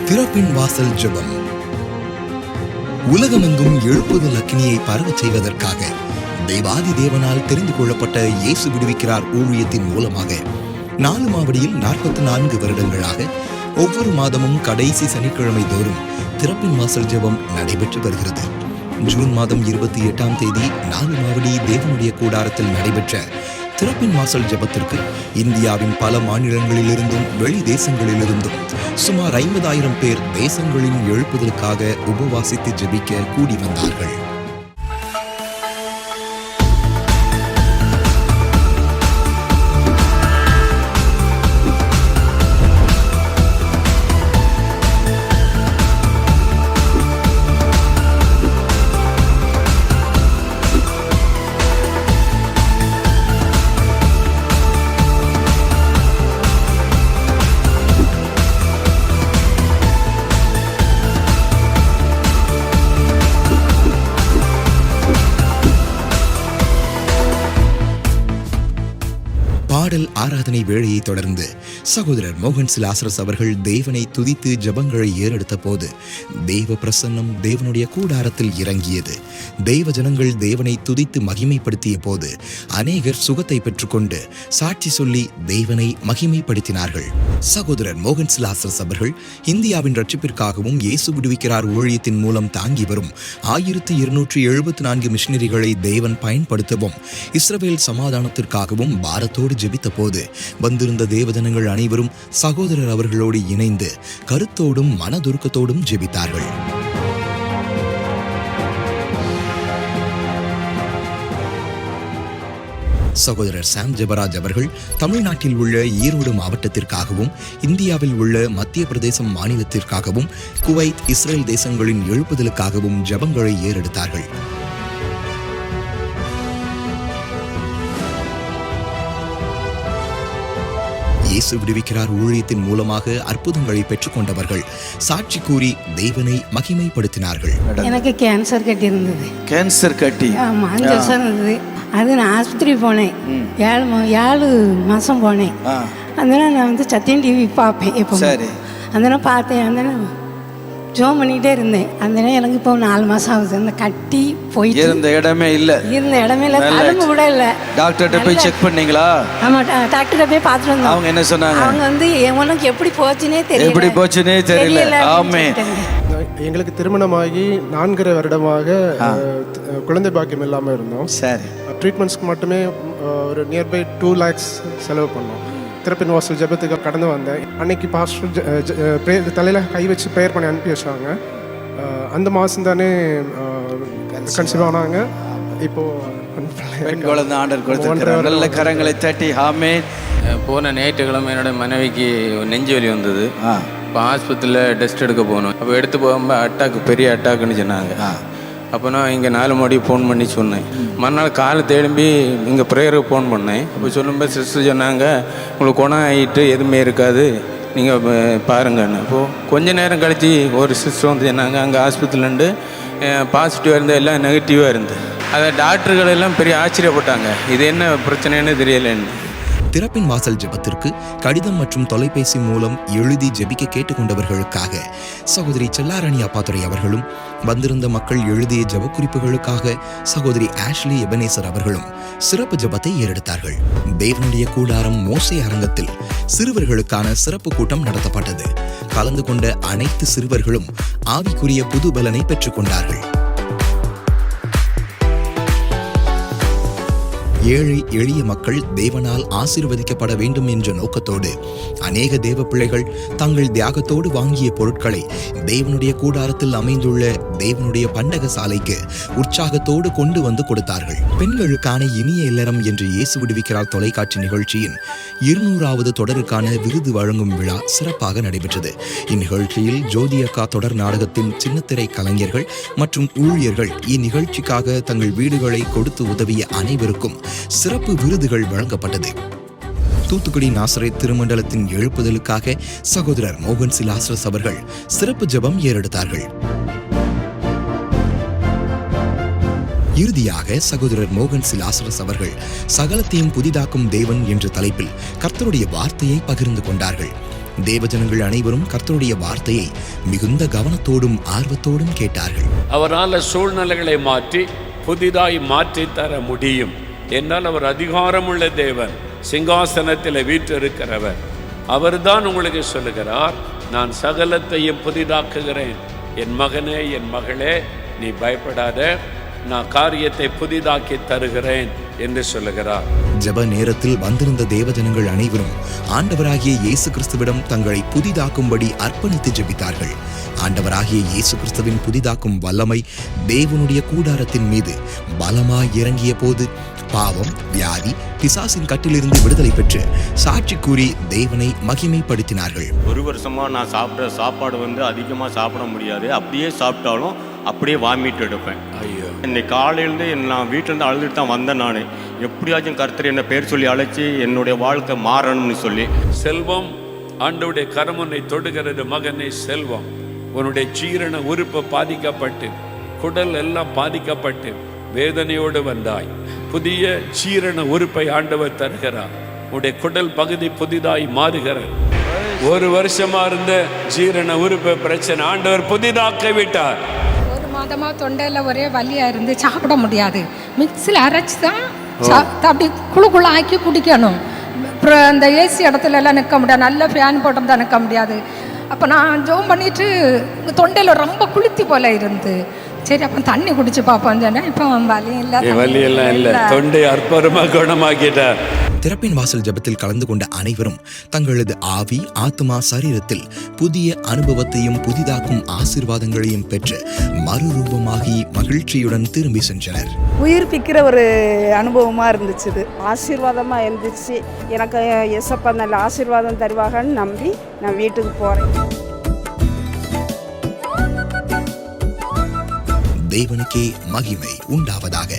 திறப்பின் வாசல் ஜெபம். உலகமெங்கும் எழுப்புதல் அக்கினியை பரவச் செய்வதற்காக தேவாதி தேவனால் தெரிந்து கொள்ளப்பட்ட இயேசு விடுவிக்கிறார் ஊழியத்தின் மூலமாக 4 மாவடியில் 44 வருடங்களாக ஒவ்வொரு மாதமும் கடைசி சனிக்கிழமை தோறும் திறப்பின் வாசல் ஜெபம் நடைபெற்று வருகிறது. ஜூன் மாதம் 28ஆம் தேதி 4 மாவடி தேவனுடைய கூடாரத்தில் நடைபெற்ற திறப்பின் வாசல் ஜெபத்திற்கு இந்தியாவின் பல மாநிலங்களிலிருந்தும் வெளி தேசங்களிலிருந்தும் சுமார் 50,000 பேர் தேசங்களின் எழுப்புதலுக்காக உபவாசித்து ஜெபிக்க கூடி வந்தார்கள். பாடல் ஆராதனை வேளையை தொடர்ந்து சகோதரர் மோகன் லாசரஸ் அவர்கள் தேவனை துதித்து ஜெபங்களை ஏறெடுத்த போது தேவ பிரசன்னம் தேவனுடைய கூடாரத்தில் இறங்கியது. தேவ ஜனங்கள் தேவனை துதித்து மகிமைப்படுத்திய போது அநேகர் சுகத்தை பெற்றுக்கொண்டு சாட்சி சொல்லி தேவனை மகிமைப்படுத்தினார்கள். சகோதரர் மோகன் லாசரஸ் அவர்கள் இந்தியாவின் ரட்சிப்பிற்காகவும் இயேசு விடுவிக்கிறார் ஊழியத்தின் மூலம் தாங்கி வரும் 1274 மிஷனரிகளை தேவன் பயன்படுத்தவும் இஸ்ரவேல் சமாதானத்திற்காகவும் பாரத்தோடு ஜெபித்த போது வந்திருந்த தேவஜனங்கள் அனைவரும் சகோதரர் அவர்களோடு இணைந்து கருத்தோடும் மனதுருக்கத்தோடும் ஜெபித்தார்கள். சகோதரர் சாம் ஜெபராஜ் அவர்கள் தமிழ்நாட்டில் உள்ள ஈரோடு மாவட்டத்திற்காகவும் இந்தியாவில் உள்ள மத்திய பிரதேசம் மாநிலத்திற்காகவும் குவைத் இஸ்ரேல் தேசங்களின் எழுப்புதலுக்காகவும் ஜெபங்களை ஏறெடுத்தார்கள். இயேசு விடுவிக்கிறார் ஊழியத்தின் மூலமாக அற்புதங்களை பெற்றுக்கொண்டவர்கள் சாட்சி கூறி தேவனை மகிமைப்படுத்தினார்கள். எனக்கு கேன்சர் கட்டி இருந்தது. கேன்சர் கட்டி? ஆமாம், 5 வருஷம் இருந்தது. அது நான் ஆஸ்பத்திரி போனேன். 7 மாதம் போனேன். அதனால நான் வந்து சத்தியம் டிவி பார்ப்பேன் எப்போ. சரி. அதனால பார்த்தேன். அதனால ஜோம் பண்ணிகிட்டே இருந்தேன். அதனால எனக்கு இப்போ 4 மாதம் ஆகுது. அந்த கட்டி போயிட்டு இருந்த இடமே இல்லை. தழும்பு கூட இல்லை. டாக்டர்கிட்ட போய் செக் பண்ணீங்களா? ஆமாம், டாக்டர்கிட்ட போய் பார்த்துட்டு வந்தோம். அவங்க என்ன சொன்னாங்க? அவங்க வந்து உனக்கு எப்படி போச்சுன்னே தெரியல. ஆமே. எங்களுக்கு திருமணமாகி 4 வருடமாக குழந்தை பாக்கியம் இல்லாமல் இருந்தோம். சரி. ட்ரீட்மெண்ட்ஸ்க்கு மட்டுமே ஒரு நியர்பை 2 lakhs செலவு பண்ணோம். திறப்பின் வாசல் ஜெபத்துக்கு கடந்து வந்தேன். அன்னைக்கு பாஸ்டர் தலையில் கை வச்சு ப்ரேயர் பண்ணி அனுப்பி வச்சாங்க. அந்த மாதம் தானே கன்சீவ் ஆனாங்க. இப்போது நல்ல கரங்களை தட்டி ஆமே. போன ஞாயிற்றுக்கிழமை என்னோட மனைவிக்கு நெஞ்சு வலி வந்தது. இப்போ ஆஸ்பத்திரியில் டெஸ்ட் எடுக்க போகணும். அப்போ எடுத்து போகும்போது பெரிய அட்டாக்குன்னு சொன்னாங்க. அப்போ நான் இங்கே 4 மாடி ஃபோன் பண்ணி சொன்னேன். மறுநாள் காலை திரும்பி இங்கே ப்ரேயருக்கு ஃபோன் பண்ணேன். அப்போ சொல்லும்போது சிஸ்டர் சொன்னாங்க, உங்களுக்கு குணம் ஆகிட்டு எதுவுமே இருக்காது, நீங்கள் பாருங்கன்னு. அப்போது கொஞ்ச நேரம் கழித்து ஒரு சிஸ்டர் வந்து சொன்னாங்க, அங்கே ஆஸ்பத்திரிலேருந்து பாசிட்டிவாக இருந்தது எல்லாம் நெகட்டிவாக இருந்தது. அதை டாக்டர்கள் எல்லாம் பெரிய ஆச்சரியப்பட்டாங்க, இது என்ன பிரச்சனைன்னு தெரியலன்னு. திறப்பின் வாசல் ஜெபத்திற்கு கடிதம் மற்றும் தொலைபேசி மூலம் எழுதி ஜெபிக்க கேட்டுக்கொண்டவர்களுக்காக சகோதரி செல்லாராணி அப்பாத்துரை அவர்களும் வந்திருந்த மக்கள் எழுதிய ஜெப குறிப்புகளுக்காக சகோதரி ஆஷ்லி எபனேசர் அவர்களும் சிறப்பு ஜெபத்தை ஏறெடுத்தார்கள். தேவனுடைய கூடாரம் மோசே அரங்கத்தில் சிறுவர்களுக்கான சிறப்பு கூட்டம் நடத்தப்பட்டது. கலந்து கொண்ட அனைத்து சிறுவர்களும் ஆவிக்குரிய புது பலனை பெற்றுக்கொண்டார்கள். ஏழை எளிய மக்கள் தேவனால் ஆசீர்வதிக்கப்பட வேண்டும் என்ற நோக்கத்தோடு அநேக தேவ பிள்ளைகள் தங்கள் தியாகத்தோடு வாங்கிய பொருட்களை தேவனுடைய கூடாரத்தில் அமைந்துள்ள தேவனுடைய பண்டக சாலைக்கு உற்சாகத்தோடு கொண்டு வந்து கொடுத்தார்கள். பெண்களுக்கான இனிய இல்லறம் என்று இயேசு விடுவிக்கிறார் தொலைக்காட்சி நிகழ்ச்சியின் 200வது தொடருக்கான விருது வழங்கும் விழா சிறப்பாக நடைபெற்றது. இந்நிகழ்ச்சியில் ஜோதி அக்கா தொடர் நாடகத்தின் சின்னத்திரை கலைஞர்கள் மற்றும் ஊழியர்கள் இந்நிகழ்ச்சிக்காக தங்கள் வீடுகளை கொடுத்து உதவிய அனைவருக்கும் சிறப்பு விருதுகள் வழங்கப்பட்டது. தூத்துக்குடி நாசரேத் திருமண்டலத்தின் எழுப்புதலுக்காக சகோதரர் மோகன் லாசரஸ் அவர்கள் சிறப்பு ஜெபம் ஏறெடுத்தார்கள். இறுதியாக சகோதரர் மோகன் லாசரஸ் அவர்கள் சகலத்தையும் புதிதாக்கும் தேவன் என்ற தலைப்பில் கர்த்தருடைய வார்த்தையை பகிர்ந்து கொண்டார்கள். தேவஜனங்கள் அனைவரும் கர்த்தருடைய வார்த்தையை மிகுந்த கவனத்தோடும் ஆர்வத்தோடும் கேட்டார்கள். அவரால் சூழ்நிலைகளை மாற்றி புதிதாய் மாற்றி தர முடியும் என்றால் அவர் அதிகாரமுள்ள தேவன், சிங்காசனத்தில் வீற்றிருக்கிறவர். அவர்தான் உங்களுக்கு சொல்லுகிறார், நான் சகலத்தையும் புதிதாக்குகிறேன். என் மகனே, என் மகளே, நீ பயப்படாத, நான் காரியத்தை புதிதாக்கி தருகிறேன் என்று சொல்லுகிறார். ஜெப நேரத்தில் வந்திருந்த தேவஜனங்கள் அனைவரும் ஆண்டவராகிய இயேசு கிறிஸ்துவிடம் தங்களை புதிதாக்கும்படி அர்ப்பணித்து ஜெபித்தார்கள். ஆண்டவராகிய இயேசு கிறிஸ்துவின் புதிதாக்கும் வல்லமை தேவனுடைய கூடாரத்தின் மீது பலமாய் இறங்கிய போது பாவம், வியாதி, பிசாசின் கட்டிலிருந்து விடுதலை பெற்று சாட்சி கூறி தேவனை மகிமைப்படுத்தினார்கள். ஒரு வருஷமா நான் சாப்பிட்ற சாப்பாடு அதிகமாக சாப்பிட முடியாது. அப்படியே சாப்பிட்டாலும் அப்படியே வாமிட் எடுப்பேன். ஐயோ, இன்னைக்கு காலையிலேருந்து நான் வீட்டிலேருந்து அழுதுட்டு தான் வந்தேன். நான் எப்படியாச்சும் கர்த்தர் என்னை பேர் சொல்லி அழைச்சி என்னுடைய வாழ்க்கை மாறணும்னு சொல்லி. செல்வம், ஆண்டவருடைய கரம் உன்னை தொடுகிறது. மகனே செல்வம், உன்னுடைய ஜீரண உறுப்பு பாதிக்கப்பட்டு, குடல் எல்லாம் பாதிக்கப்பட்டு வேதனையோடு வந்தாய். புதிய ஜீரண உறுப்பை ஆண்டவர் தருகிறார். உன்னுடைய குடல் பகுதி புதிதாய் மாறுகிறது. ஒரு வருஷமா இருந்த ஜீரண உறுப்பு பிரச்சனை ஆண்டவர் புதிதாக்க விட்டார். ஒரு மாதமா தொண்டையில் ஒரே வலியா இருந்து சாப்பிட முடியாது. மிக்ஸில் அரைச்சி தான் அப்படி குழு ஆக்கி குடிக்கணும். அப்புறம் அந்த ஏசி இடத்துல எல்லாம் நிற்க முடியாது, நல்ல ஃபேன் போட்டு தான் நிற்க முடியாது. அப்போ நான் ஜோம் பண்ணிட்டு தொண்டையில் ரொம்ப குளிர்த்தி போல இருந்து, சரி அப்போ தண்ணி குடிச்சு பார்ப்போம் சொன்னேன். இப்போ வலியெல்லாம் இல்லை, தொண்டை அற்புதமாக குணமாக்கிட்டார். திறப்பின் வாசல் ஜெபத்தில் கலந்து கொண்ட அனைவரும் தங்களது ஆவி, ஆத்மா, சரீரத்தில் புதிய அனுபவத்தையும் புதிதாக்கும் ஆசீர்வாதங்களையும் பெற்று மறுரூபமாகி மகிழ்ச்சியுடன் திரும்பி சென்றனர். உயிர்ப்பிக்கிற ஒரு அனுபவமாக இருந்துச்சு. இது ஆசீர்வாதமாக இருந்துச்சு. எனக்கு எசப்பா நல்ல ஆசீர்வாதம் தருவாங்கன்னு நம்பி நான் வீட்டுக்கு போகிறேன். தேவனுக்கே மகிமை உண்டாவதாக.